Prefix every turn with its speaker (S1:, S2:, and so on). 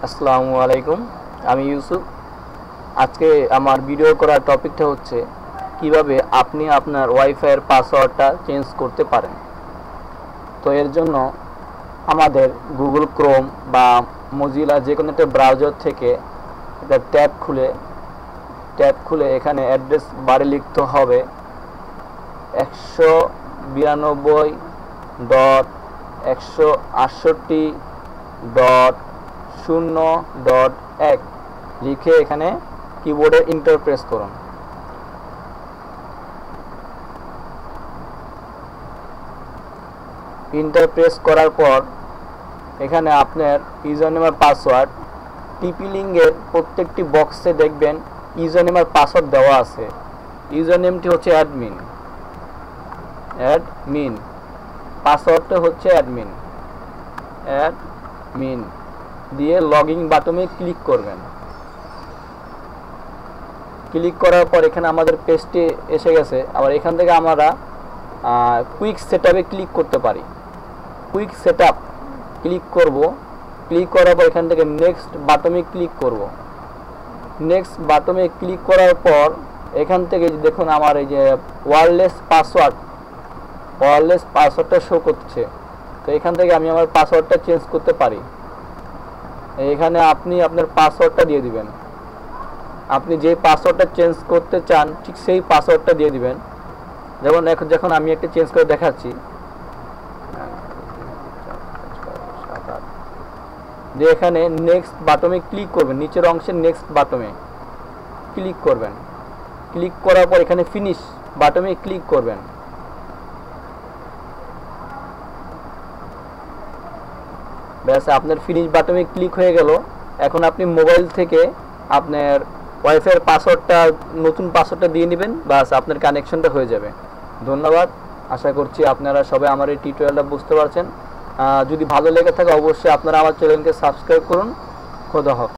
S1: আসসালামু আলাইকুম, আমি ইউসুফ। আজকে আমার ভিডিও করার টপিকটা হচ্ছে কিভাবে আপনি আপনার ওয়াইফাইয়ের পাসওয়ার্ডটা চেঞ্জ করতে পারেন। তো এর জন্য আমাদের গুগল ক্রোম বা মজিলা যে কোনো একটা ব্রাউজার থেকে একটা ট্যাব খুলে এখানে অ্যাড্রেস বারে লিখতে হবে 192.168.0.1 লিখে এখানে কিবোর্ডে এন্টার প্রেস করুন। এন্টার প্রেস করার পর এখানে আপনার ইউজার নেম আর পাসওয়ার্ড টিপি লিঙ্কের প্রত্যেকটি বক্সে দেখবেন ইউজার নেম আর পাসওয়ার্ড দেওয়া আছে। ইউজার নেমটি হচ্ছে অ্যাডমিন, পাসওয়ার্ডটা হচ্ছে অ্যাডমিন দিয়ে লগইন বাটনে ক্লিক করবেন। ক্লিক করার পর এখানে আমাদের পেজটি এসে গেছে। আবার এখান থেকে আমরা কুইক সেটআপে ক্লিক করতে পারি। কুইক সেটআপ ক্লিক করব। ক্লিক করার পর এখান থেকে নেক্সট বাটনে ক্লিক করব। নেক্সট বাটনে ক্লিক করার পর এখান থেকে দেখুন আমার এই যে ওয়্যারলেস পাসওয়ার্ডটা শো করছে। তো এখান থেকে আমি আমার পাসওয়ার্ডটা চেঞ্জ করতে পারি। এখানে আপনি আপনার পাসওয়ার্ডটা দিয়ে দিবেন। আপনি যে পাসওয়ার্ডটা চেঞ্জ করতে চান ঠিক সেই পাসওয়ার্ডটা দিয়ে দিবেন। যেমন যখন আমি একটা চেঞ্জ করে দেখাচ্ছি, যে এখানে নেক্সট বাটনে ক্লিক করবেন, নিচের অংশে নেক্সট বাটনে ক্লিক করবেন। ক্লিক করার পর এখানে ফিনিশ বাটনে ক্লিক করবেন। ব্যাস, আপনার ফিনিশ বাটনে ক্লিক হয়ে গেল। এখন আপনি মোবাইল থেকে আপনার ওয়াইফাইয়ের পাসওয়ার্ডটা নতুন পাসওয়ার্ডটা দিয়ে নেবেন, বাস আপনার কানেকশনটা হয়ে যাবে। ধন্যবাদ। আশা করছি আপনারা সবাই আমার এই টিউটোরিয়ালটা বুঝতে পারছেন। যদি ভালো লেগে থাকে অবশ্যই আপনারা আমার চ্যানেলকে সাবস্ক্রাইব করুন। খোদা হাফেজ।